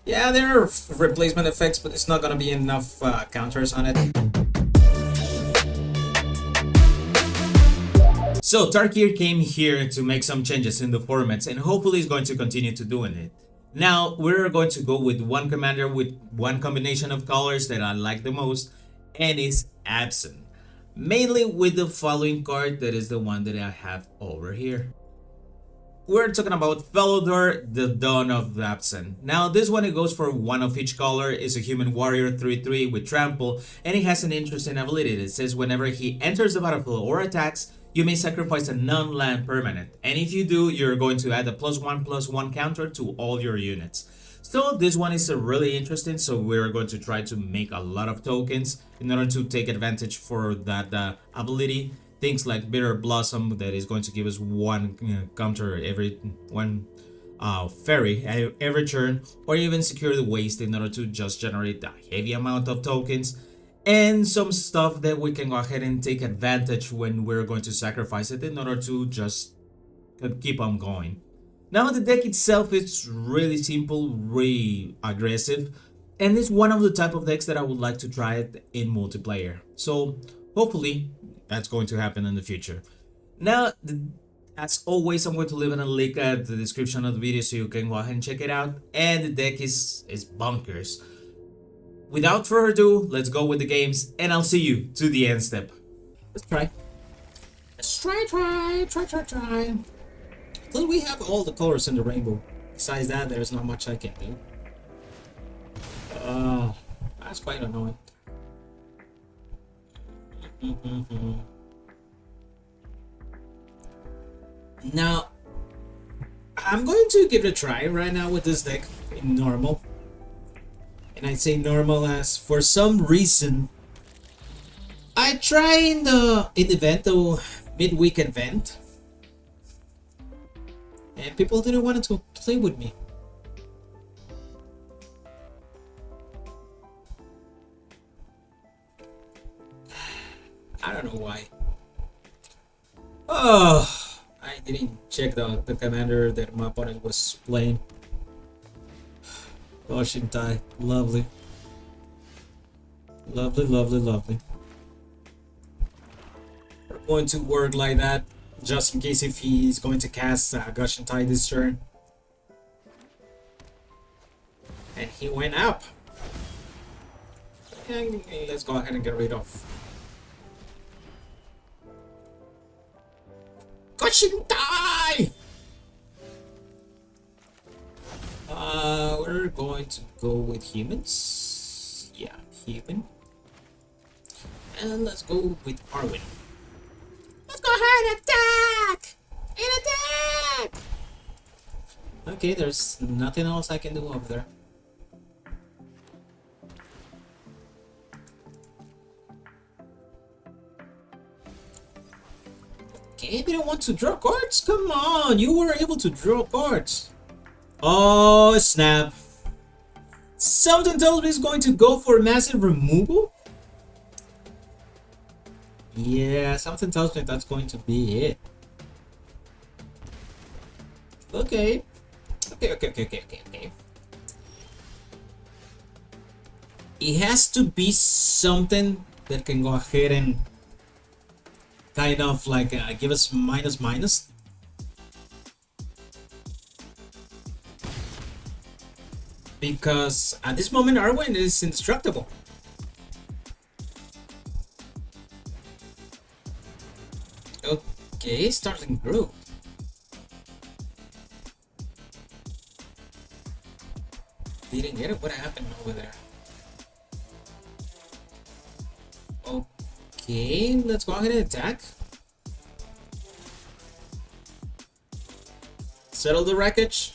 Yeah, there are replacement effects, but it's not gonna be enough counters on it. So Tarkir came here to make some changes in the formats and hopefully is going to continue to doing it. Now we're going to go with one commander with one combination of colors that I like the most, and it's Abzan. Mainly with the following card, that is the one that I have over here. We're talking about Felothar, the Dawn of Abzan. Now this one, it goes for one of each color, is a human warrior 3/3 with trample, and it has an interesting ability that says whenever he enters the battlefield or attacks, you may sacrifice a non-land permanent, and if you do, you're going to add a +1/+1 counter to all your units. So this one is really interesting, so we're going to try to make a lot of tokens in order to take advantage for that ability. Things like Bitter Blossom, that is going to give us one counter every one fairy every turn, or even Secure the Waste in order to just generate a heavy amount of tokens, and some stuff that we can go ahead and take advantage when we're going to sacrifice it in order to just keep on going. Now the deck itself is really simple, really aggressive, and it's one of the type of decks that I would like to try it in multiplayer. So hopefully that's going to happen in the future. Now, as always, I'm going to leave a link at the description of the video so you can go ahead and check it out. And the deck is bonkers. Without further ado, let's go with the games, and I'll see you to the end step. Let's try. Let's try. Because we have all the colors in the rainbow. Besides that, there's not much I can do. That's quite annoying. Now, I'm going to give it a try right now with this deck in normal. And I say normal as for some reason I tried in the event, the midweek event, and people didn't want to play with me. I don't know why. Oh, I didn't check the commander that my opponent was playing. Go-Shintai, lovely. Lovely. We're going to work like that, just in case if he's going to cast Go-Shintai this turn. And he went up. And let's go ahead and get rid of Go-Shintai! We're going to go with humans. Yeah, human. And let's go with Arwen. Let's go ahead and attack! And attack! Okay, there's nothing else I can do over there. Okay, they don't want to draw cards? Come on, you were able to draw cards. Oh, snap. Something tells me he's going to go for massive removal. Yeah, something tells me that's going to be it. Okay. It has to be something that can go ahead and kind of like give us minus. Because at this moment Arwen is indestructible. Okay, Startling Brew. Didn't get it? What happened over there? Okay, let's go ahead and attack. Settle the wreckage.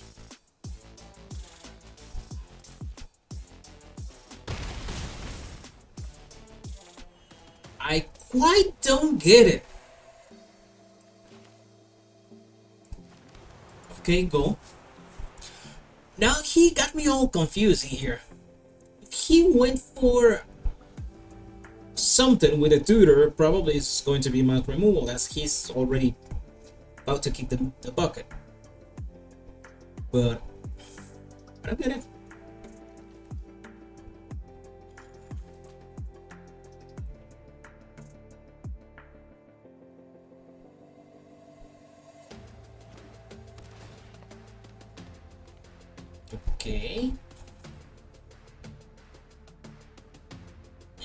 I quite don't get it. Okay, go. Now he got me all confused here. He went for something with a tutor, probably it's going to be mass removal as he's already about to kick the bucket. But I don't get it. Okay.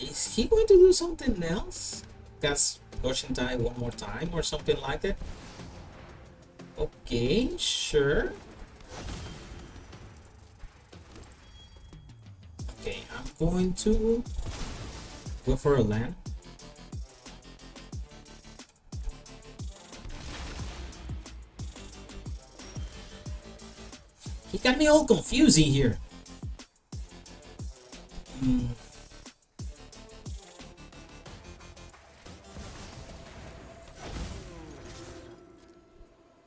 Is he going to do something else? Cast Go-Shintai one more time or something like that? Okay, sure. Okay, I'm going to go for a land. He got me all confusing here.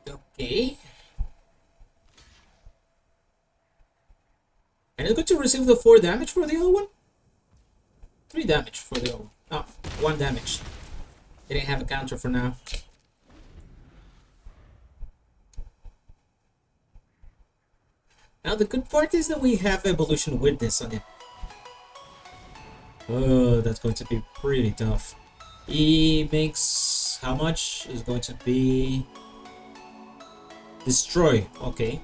Okay. And it's going to receive the 4 damage for the other one? 3 damage for the other one. Oh, 1 damage. Didn't have a counter for now. Now the good part is that we have Evolution Witness on it. Oh, that's going to be pretty tough. He makes... how much is going to be... Destroy, okay.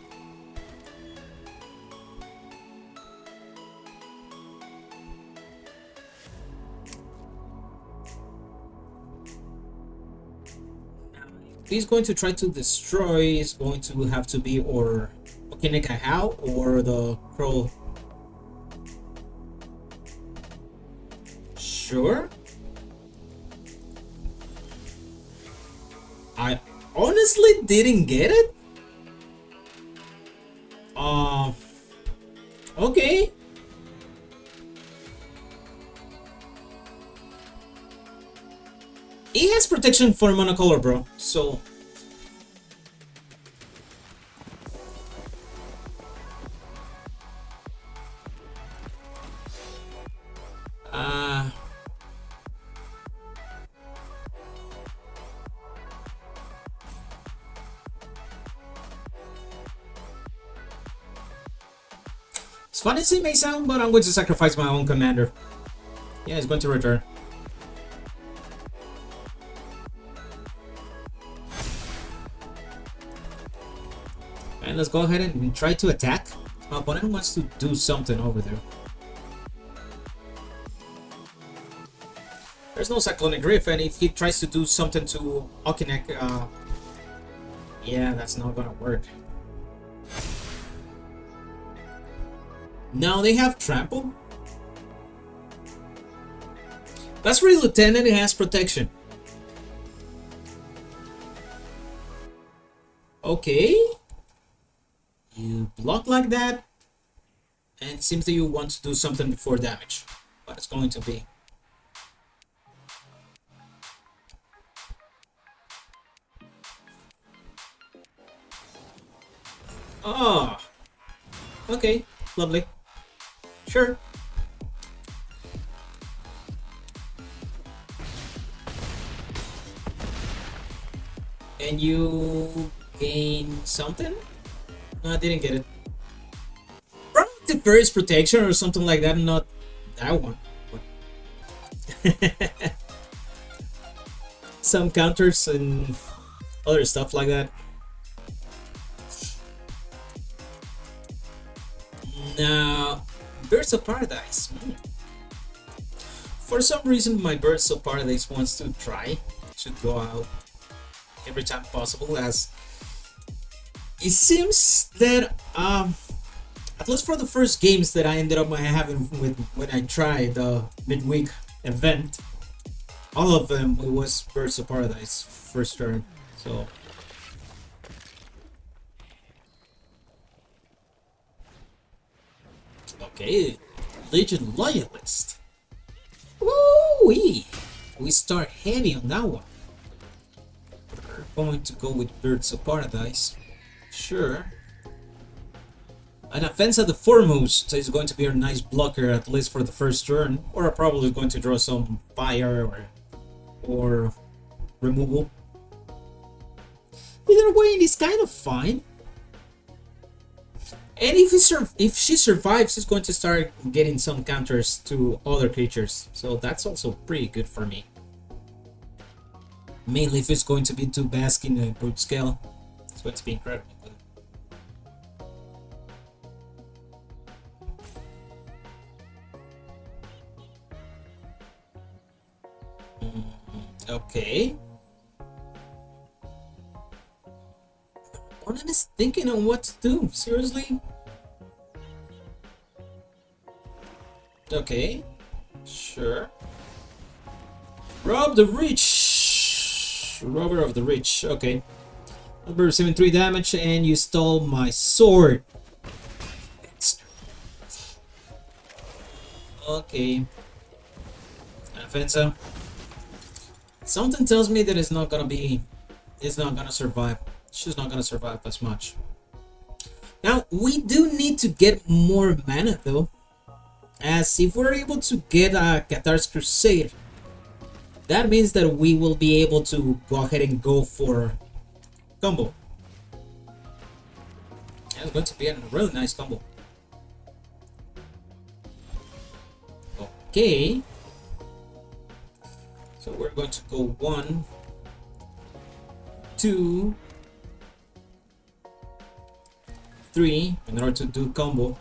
If he's going to try to destroy, it's going to have to be or Okineka How or the Crow. Sure. I honestly didn't get it. Okay. He has protection for monocolor, bro. So as fun as it may sound, but I'm going to sacrifice my own commander. Yeah, he's going to return. And let's go ahead and try to attack. My opponent wants to do something over there. There's no Cyclonic Rift, and if he tries to do something to Okinek, yeah, that's not gonna work. Now they have Trample. That's really Lieutenant, it has protection. Okay. You block like that, and it seems that you want to do something before damage. What it's going to be. Oh, okay, lovely. Sure. And you gain something? No, I didn't get it. Probably the first protection or something like that, not that one. Some counters and other stuff like that. Now, Birds of Paradise. For some reason, my Birds of Paradise wants to try to go out every time possible, as it seems that at least for the first games that I ended up having with when I tried the midweek event, all of them it was Birds of Paradise first turn. So okay, Legion Loyalist. Woo-wee! We start heavy on that one. We're going to go with Birds of Paradise. Sure. An Offense at the Foremost is going to be a nice blocker, at least for the first turn. Or probably going to draw some fire or removal. Either way, it is kind of fine. And if she survives, she's going to start getting some counters to other creatures. So that's also pretty good for me. Mainly if it's going to be 2 Bask in a brute scale. It's going to be incredible good. Okay. Opponent is thinking on what to do. Seriously? Okay. Sure. Rob the Rich. Robber of the Rich. Okay. I'll be receiving 3 damage and you stole my sword. Okay. Offensive. Something tells me that it's not gonna survive. She's not gonna survive as much. Now, we do need to get more mana though. As if we're able to get a Cathar's Crusade, that means that we will be able to go ahead and go for combo. That's going to be a really nice combo. Okay. So we're going to go 1, 2, 3 in order to do combo.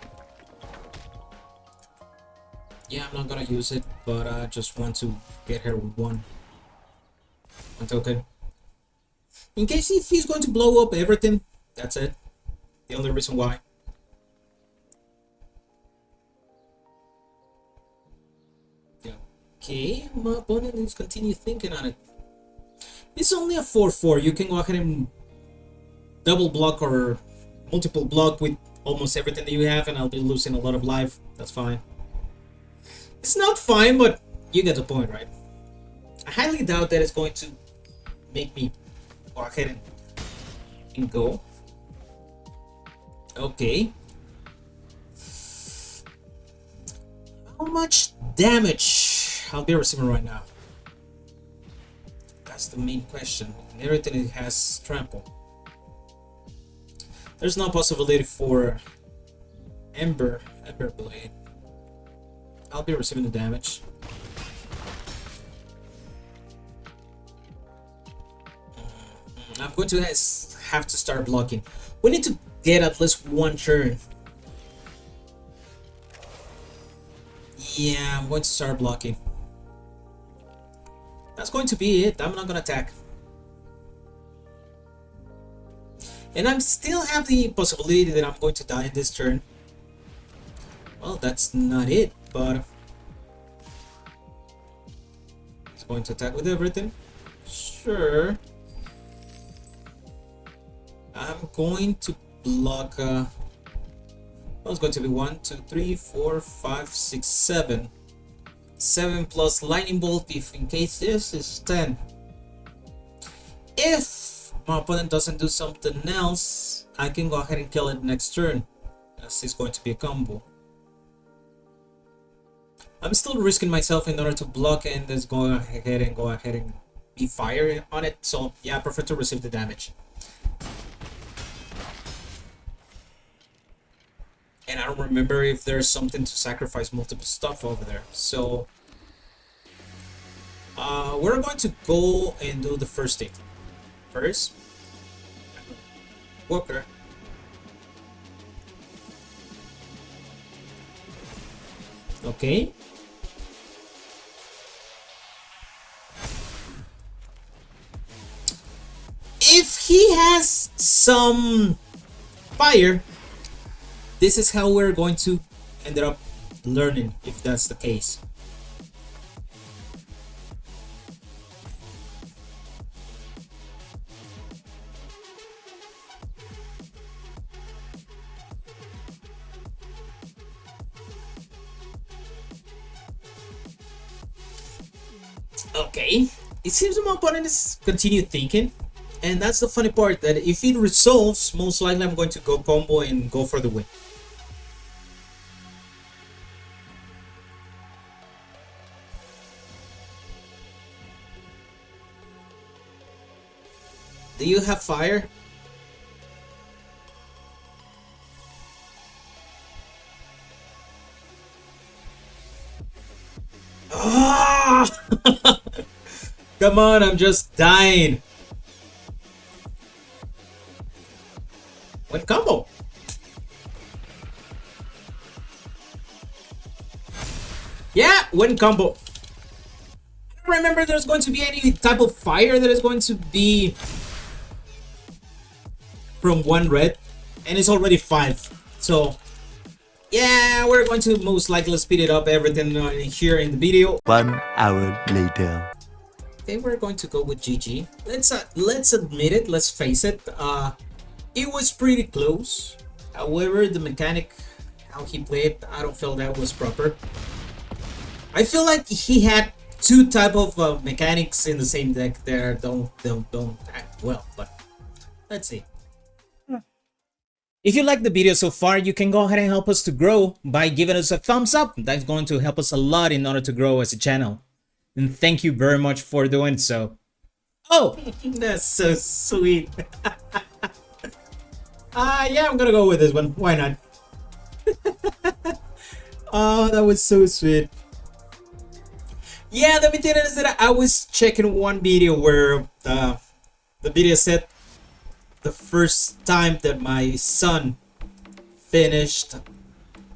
Yeah, I'm not gonna use it, but I just want to get her with one token. In case if he's going to blow up everything, that's it. The only reason why. Okay, my opponent needs to continue thinking on it. It's only a 4/4. You can go ahead and double block or multiple block with almost everything that you have, and I'll be losing a lot of life. That's fine. It's not fine, but you get the point, right? I highly doubt that it's going to make me go ahead and go. Okay. How much damage I'll be receiving right now? That's the main question. And everything has trample. There's no possibility for Ember Blade. I'll be receiving the damage. I'm going to have to start blocking. We need to get at least one turn. Yeah, I'm going to start blocking. That's going to be it. I'm not going to attack. And I still have the possibility that I'm going to die in this turn. Well, that's not it, but he's going to attack with everything. Sure. I'm going to block. Well, it's going to be 1, 2, 3, 4, 5, 6, 7. 7 plus lightning bolt. If in case this is 10. If my opponent doesn't do something else, I can go ahead and kill it next turn, as it's going to be a combo. I'm still risking myself in order to block and just go ahead and be fire on it. So yeah, I prefer to receive the damage. And I don't remember if there's something to sacrifice multiple stuff over there. So we're going to go and do the first thing. First, Walker. Okay. If he has some fire, this is how we're going to end up learning, if that's the case. Okay, it seems my opponent is continue thinking, and that's the funny part, that if it resolves, most likely I'm going to go combo and go for the win. Do you have fire? Ah! Come on, I'm just dying. Win combo. Yeah, win combo. I remember there's going to be any type of fire that is going to be from one red, and it's already 5. So yeah, we're going to most likely speed it up everything here in the video. 1 hour later. Okay, we're going to go with GG. Let's admit it, let's face it. It was pretty close. However, the mechanic, how he played, I don't feel that was proper. I feel like he had two type of mechanics in the same deck that don't act well, but let's see. If you like the video so far, you can go ahead and help us to grow by giving us a thumbs up. That's going to help us a lot in order to grow as a channel. And thank you very much for doing so. Oh, that's so sweet. Yeah, I'm gonna go with this one. Why not? Oh, that was so sweet. Yeah, the thing is that I was checking one video where the video said the first time that my son finished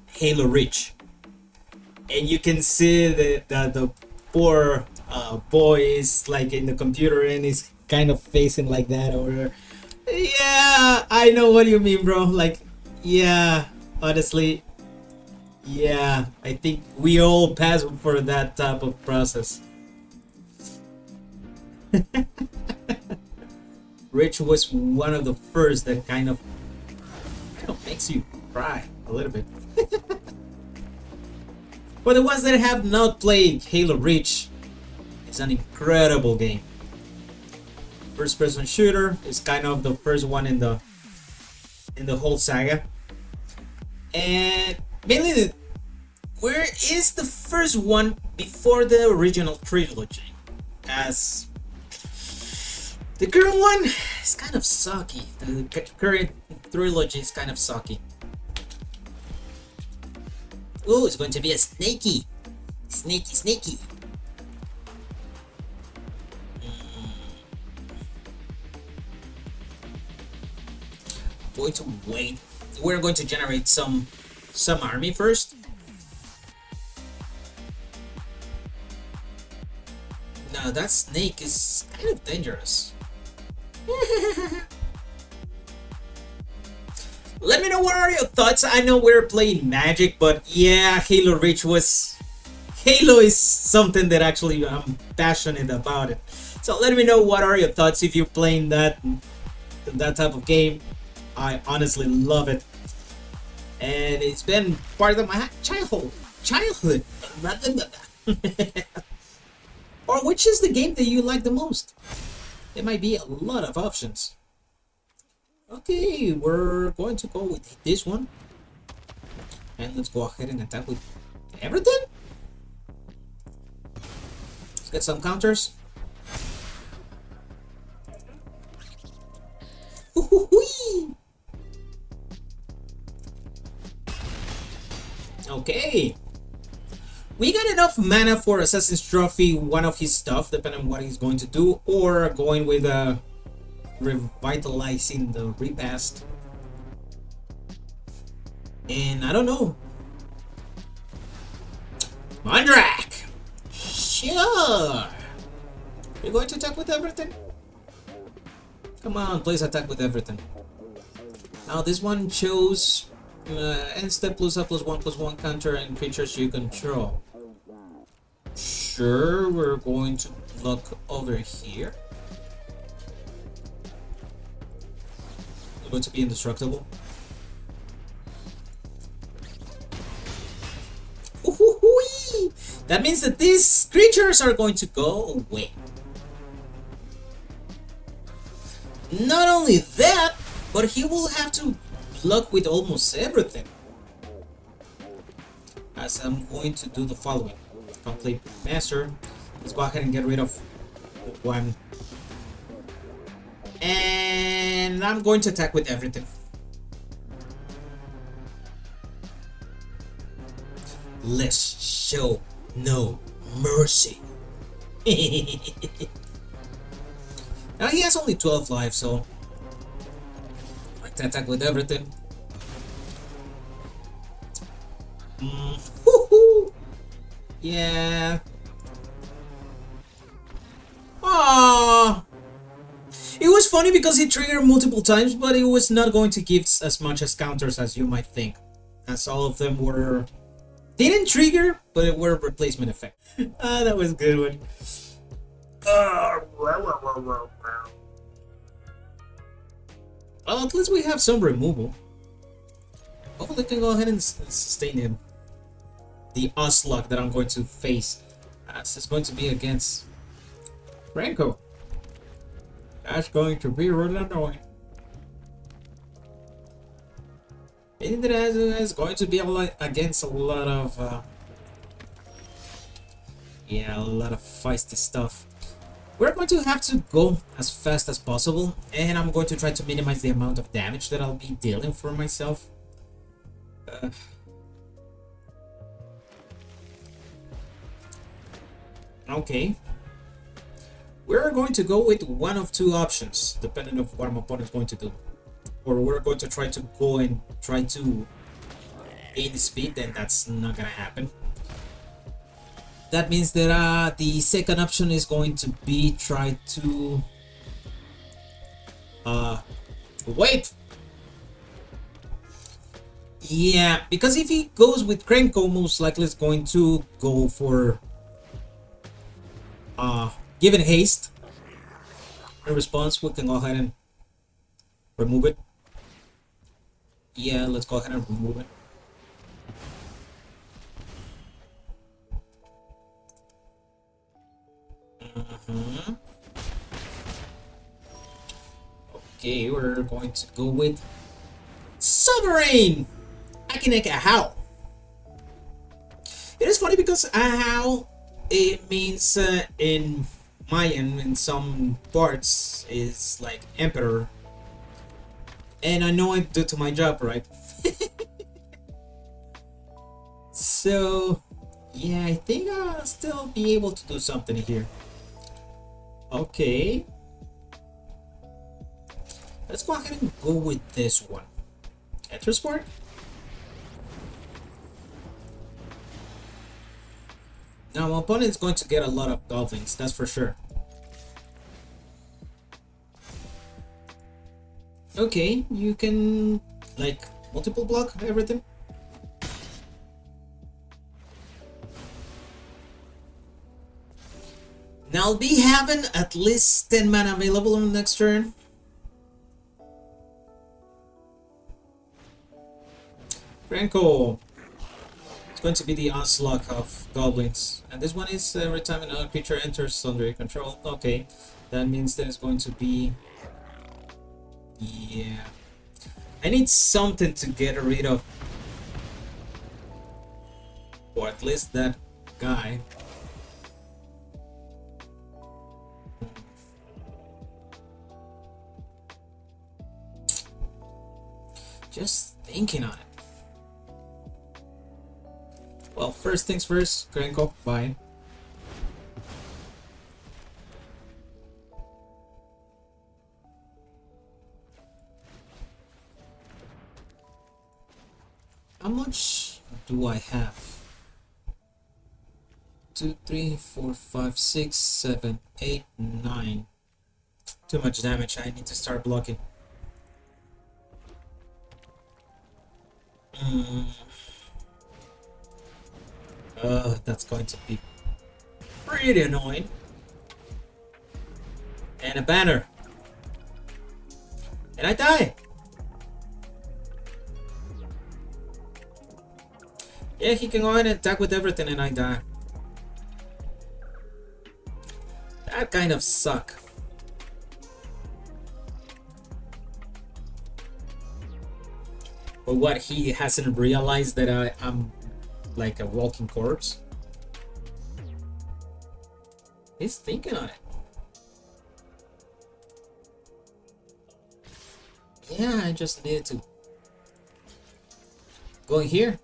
Halo Reach, and you can see the poor boy is like in the computer and he's kind of facing like that over. Yeah, I know what you mean, bro. Like, yeah, honestly, yeah, I think we all pass for that type of process. Rich was one of the first that kind of makes you cry a little bit. For the ones that have not played Halo Reach, it's an incredible game. First-person shooter is kind of the first one in the whole saga, and mainly where is the first one before the original trilogy, as the current one is kind of sucky. The current trilogy is kind of sucky. Oh, it's going to be a snaky. Snaky. Going to wait. We're going to generate some army first. Now that snake is kind of dangerous. Let me know what are your thoughts. I know we're playing Magic, but yeah, Halo Reach was... Halo is something that actually I'm passionate about it. So let me know what are your thoughts if you're playing that type of game. I honestly love it, and it's been part of my childhood. Or which is the game that you like the most? There might be a lot of options. Okay, we're going to go with this one, and let's go ahead and attack with everything. Let's get some counters. Okay, we got enough mana for Assassin's Trophy, one of his stuff, depending on what he's going to do, or going with revitalizing the repast. And I don't know. Mondrak! Sure! You're going to attack with everything? Come on, please attack with everything. Now this one chose end step +1/+1 counter and creatures you control. Sure, we're going to look over here. We're going to be indestructible. That means that these creatures are going to go away. Not only that, but he will have to block with almost everything. As I'm going to do the following. Complete master. Let's go ahead and get rid of one. And I'm going to attack with everything. Let's show no mercy. Now he has only 12 lives, so I like to attack with everything. Yeah. Ah, it was funny because it triggered multiple times, but it was not going to give as much as counters as you might think, as all of them were didn't trigger, but it were replacement effect. Ah, that was a good one. Well, at least we have some removal. Hopefully, I can go ahead and sustain him. The onslaught that I'm going to face. This is going to be against Krenko. That's going to be really annoying. I think that is going to be against a lot of yeah, a lot of feisty stuff. We're going to have to go as fast as possible, and I'm going to try to minimize the amount of damage that I'll be dealing for myself. Okay. We're going to go with one of two options, depending on what my opponent's going to do. Or we're going to try to go and try to gain speed, then that's not gonna happen. That means that the second option is going to be try to wait. Yeah, because if he goes with Krenko, most likely it's going to go for given haste. In response, we can go ahead and remove it. Yeah, let's go ahead and remove it. Okay, we're going to go with Sovereign! I can make a howl. It is funny because a howl, it means in Mayan, in some parts, is like Emperor. And I know I do to my job, right? So, yeah, I think I'll still be able to do something here. Okay. Let's go ahead and go with this one. Etherspark? Now, my opponent is going to get a lot of goblins, that's for sure. Okay, you can, like, multiple block everything. Now, I'll be having at least 10 mana available on the next turn. Krenko. It's going to be the onslaught of goblins. And this one is every time another creature enters under your control. Okay, that means that it's going to be... Yeah. I need something to get rid of. Or at least that guy. Just thinking on it. Well, first things first, Krenko, bye. How much do I have? 2, 3, 4, 5, 6, 7, 8, 9. Too much damage, I need to start blocking. That's going to be pretty annoying. And a banner. And I die. Yeah, he can go ahead and attack with everything and I die. That kind of suck. But what, he hasn't realized that I'm like a walking corpse? He's thinking on it. Yeah, I just needed to go in here.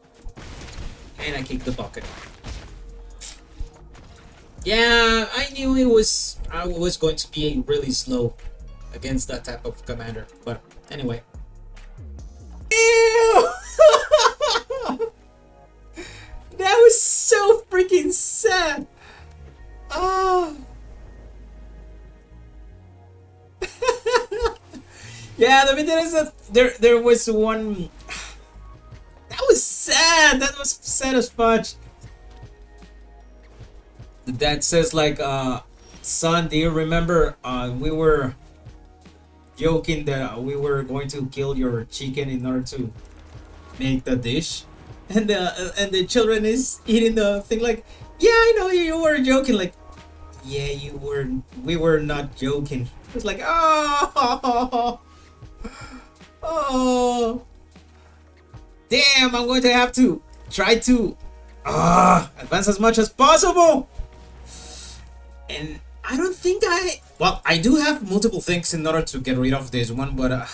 And I kick the bucket. Yeah, I knew I was going to be really slow against that type of commander. But anyway. Ew! That was so freaking sad. Oh. Yeah, the thing is that there was one that was sad. That was sad as fudge. The dad says like, son, do you remember we were joking that we were going to kill your chicken in order to make the dish, and the children is eating the thing like, yeah, I know you were joking, like, yeah, we were not joking. It's like, oh, oh, damn, I'm going to have to try to advance as much as possible. And I don't think well, I do have multiple things in order to get rid of this one, but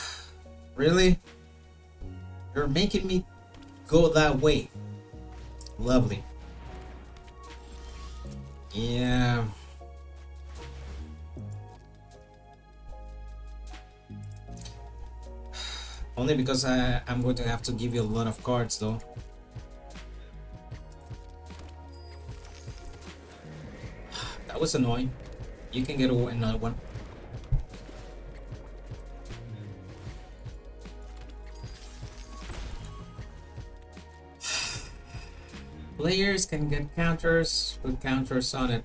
really? You're making me go that way. Lovely. Yeah. Only because I'm going to have to give you a lot of cards though. That was annoying. You can get another one. Players can get counters with counters on it.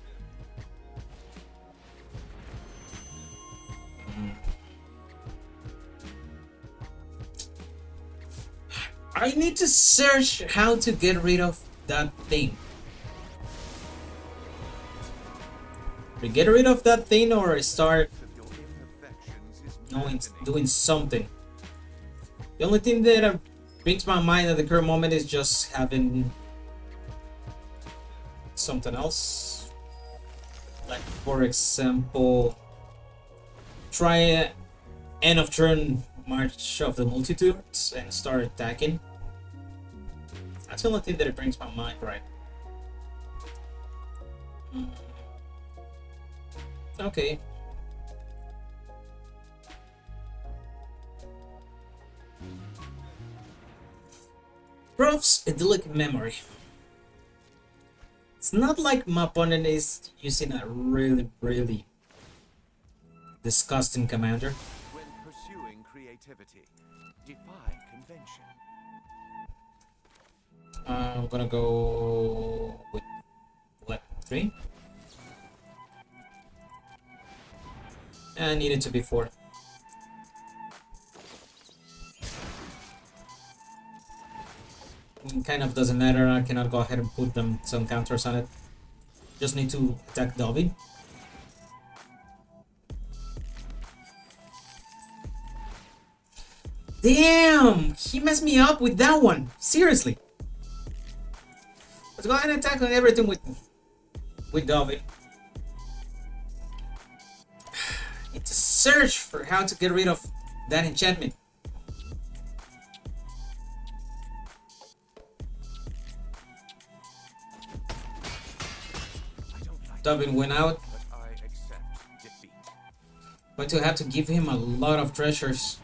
I need to search how to get rid of that thing. Get rid of that thing or start doing something. The only thing that brings my mind at the current moment is just having something else. Like, for example, try end of turn March of the Multitudes and start attacking. That's the only thing that it brings my mind, right? Okay. Prof's idyllic memory. It's not like my opponent is using a really disgusting commander. When pursuing creativity, defy convention. I'm gonna go with what, 3? I need it to be 4. Kind of doesn't matter. I cannot go ahead and put some counters on it. Just need to attack Dovin. Damn! He messed me up with that one. Seriously. Let's go ahead and attack on everything with Dovin. Need to search for how to get rid of that enchantment. Dovin went out. But I accept defeat. Going to have to give him a lot of treasures.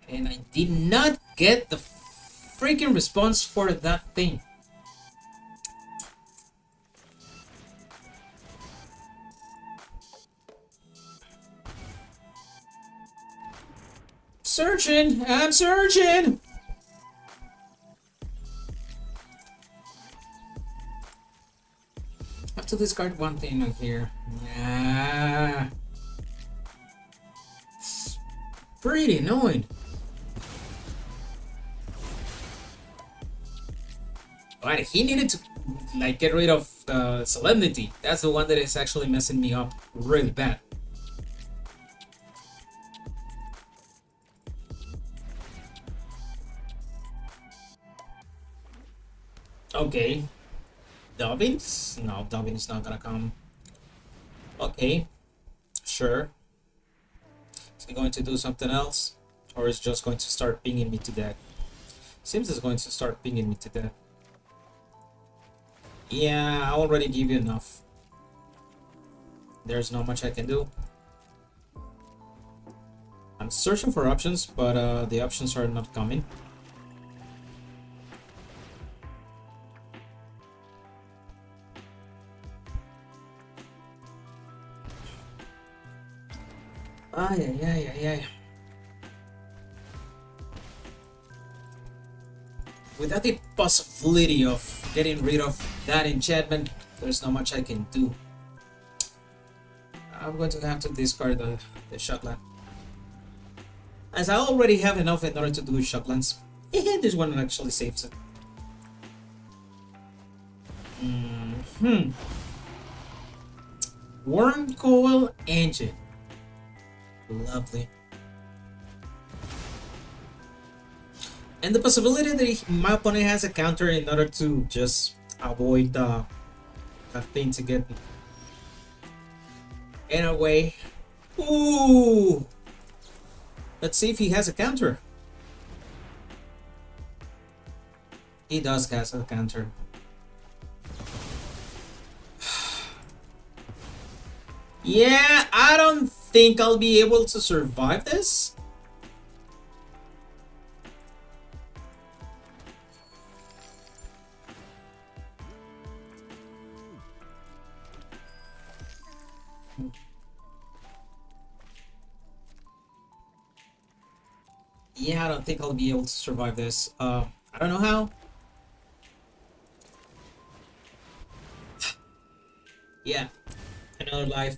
And I did not get the freaking response for that thing. Searching! I'm searching! I have to discard one thing on here. Ah. It's pretty annoying. But he needed to like get rid of the Solemnity. That's the one that is actually messing me up really bad. Okay. Dovin's? No, Dovin is not gonna come. Okay. Sure. Is he going to do something else? Or is just going to start pinging me to death? Seems it's going to start pinging me to death. Yeah, I already give you enough. There's not much I can do. I'm searching for options, but the options are not coming. Ay, ay, ay, ay, ay. Without the possibility of getting rid of that enchantment, there's not much I can do. I'm going to have to discard the shotland. As I already have enough in order to do shotlands. This one actually saves it. Worm Coil Engine. Lovely. And the possibility that my opponent has a counter in order to just avoid that thing to get in a way. Ooh! Let's see if he has a counter. He does have a counter. Yeah, I don't think I'll be able to survive this. Yeah, I don't think I'll be able to survive this. I don't know how. Yeah, another life.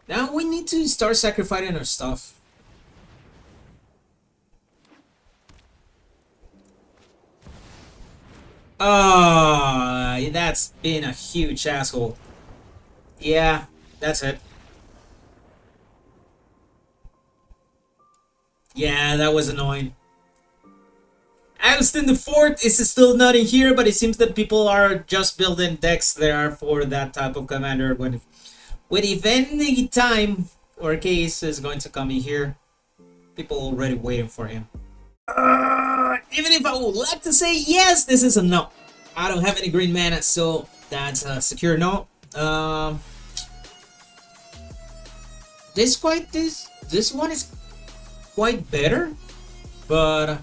Now we need to start sacrificing our stuff. That's been a huge asshole. Yeah, that's it. Yeah, that was annoying. Austin the Fort is still not in here, but it seems that people are just building decks there for that type of commander. When if any time or case is going to come in here, people already waiting for him. Even if I would like to say yes, this is a no. I don't have any green mana, so that's a secure no. This one is quite better, but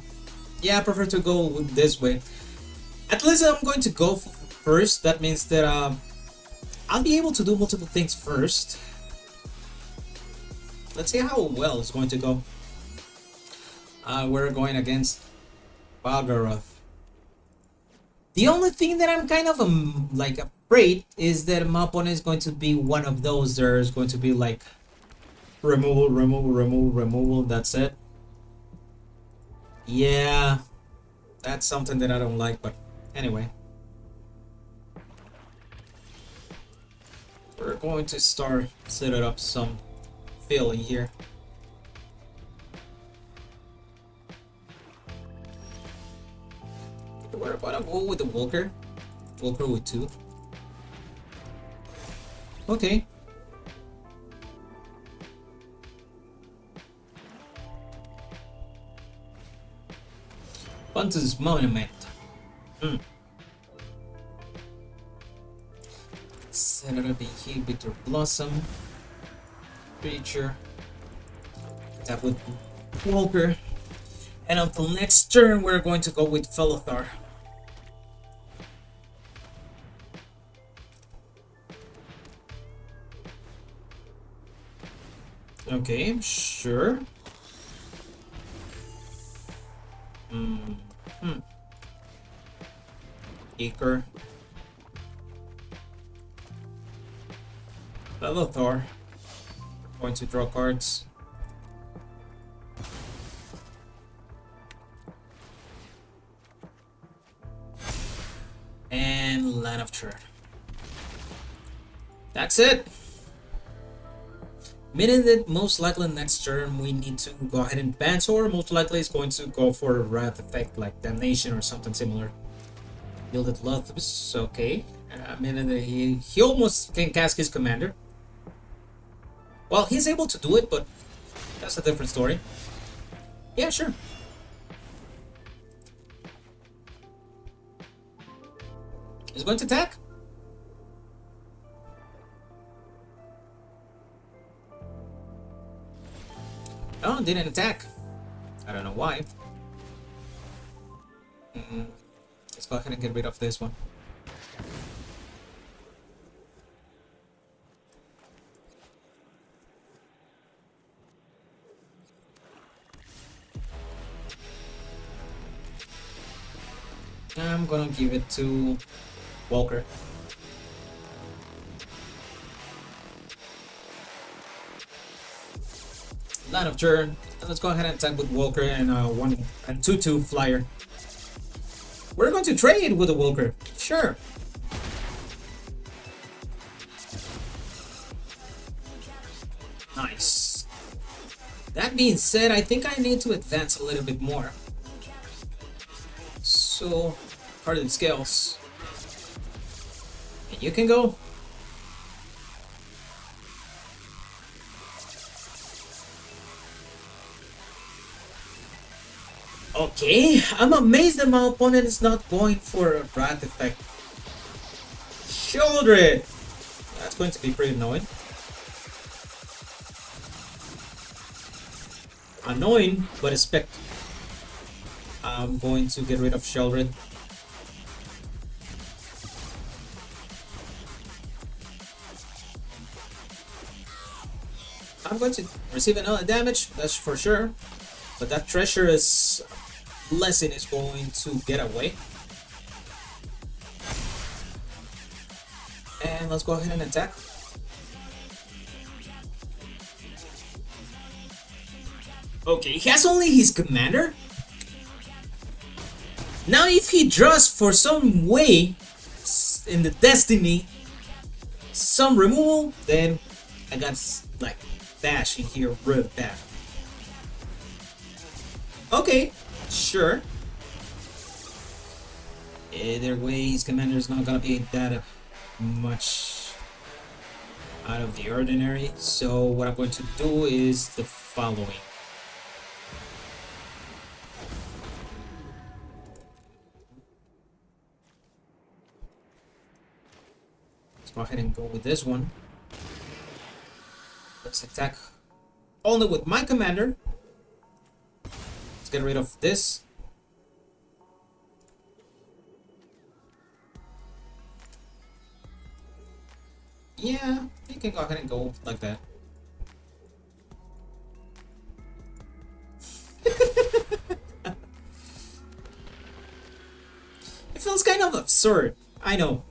yeah, I prefer to go with this way. At least I'm going to go first. That means that I'll be able to do multiple things first. Let's see how well it's going to go. We're going against Valgavoth. The only thing that I'm kind of like afraid is that my opponent is going to be one of those. There's going to be like removal. That's it. Yeah, that's something that I don't like. But anyway, we're going to start setting up some filling here. We're about to go with the Walker with 2. Okay. Bunton's Monument. Set it up here, Bitter Blossom. Creature. Tap with Walker. And until next turn, we're going to go with Felothar. Okay, sure. Eaker. Felothar. Going to draw cards. And Land of Turn. That's it. Meaning that most likely next turn we need to go ahead and advance, or most likely it's going to go for a wrath effect like Damnation or something similar. Gilded Lothus, okay. Meaning that he almost can cast his commander. Well, he's able to do it, but that's a different story. Yeah, sure. He's going to attack. Oh, didn't attack. I don't know why. Let's go ahead and get rid of this one. I'm gonna give it to Walker. Line of turn. Let's go ahead and attack with Walker and 2/2 flyer. We're going to trade with the Walker. Sure. Nice. That being said, I think I need to advance a little bit more. So, hardened scales. And you can go. Okay, I'm amazed that my opponent is not going for a Wrath effect. Shieldred! That's going to be pretty annoying. Annoying, but expect. I'm going to get rid of Shieldred. I'm going to receive another damage, that's for sure. But that treacherous blessing is going to get away. And let's go ahead and attack. Okay, he has only his commander. Now if he draws for some way in the destiny some removal, then I got like dash in here real bad. Okay, sure. Either way, his commander is not gonna be that much out of the ordinary. So what I'm going to do is the following. Let's go ahead and go with this one. Let's attack only with my commander. Let's get rid of this. Yeah, you can go ahead and go like that. It feels kind of absurd, I know.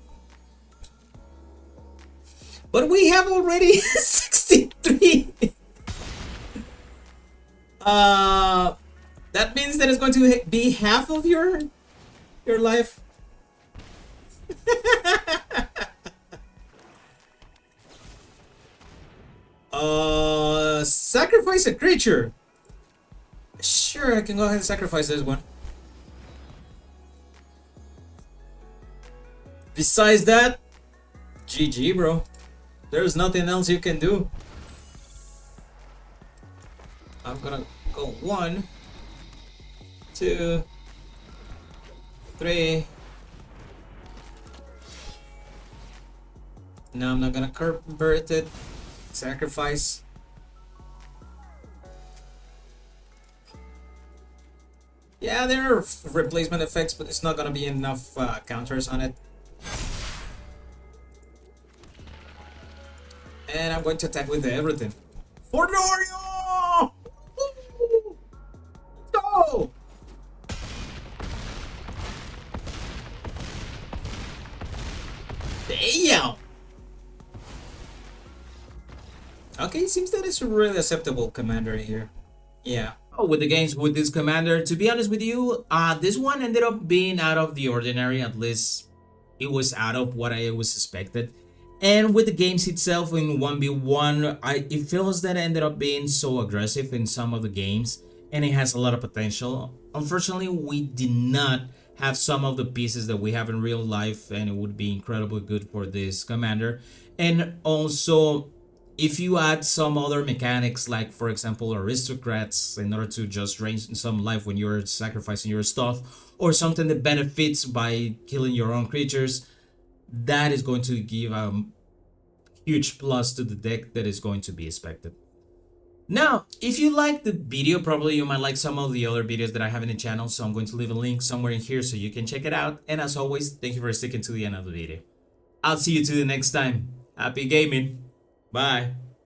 But we have already 63. That means that it's going to be half of your life. Sacrifice a creature. Sure, I can go ahead and sacrifice this one. Besides that, GG, bro. There's nothing else you can do. I'm gonna go 1, 2, 3. No, I'm not gonna convert it. Sacrifice. Yeah, there are replacement effects, but it's not gonna be enough counters on it. And I'm going to attack with everything. For Norio! Go! Damn! Okay, seems that it's a really acceptable commander here. Yeah. With the games with this commander, to be honest with you, this one ended up being out of the ordinary. At least it was out of what I was expected. And with the games itself in 1v1, it feels that it ended up being so aggressive in some of the games, and it has a lot of potential. Unfortunately, we did not have some of the pieces that we have in real life, and it would be incredibly good for this commander. And also, if you add some other mechanics, like for example aristocrats, in order to just drain some life when you're sacrificing your stuff, or something that benefits by killing your own creatures, that is going to give a huge plus to the deck that is going to be expected. Now, if you like the video, probably you might like some of the other videos that I have in the channel, so I'm going to leave a link somewhere in here so you can check it out. And as always, thank you for sticking to the end of the video. I'll see you to the next time. Happy gaming. Bye.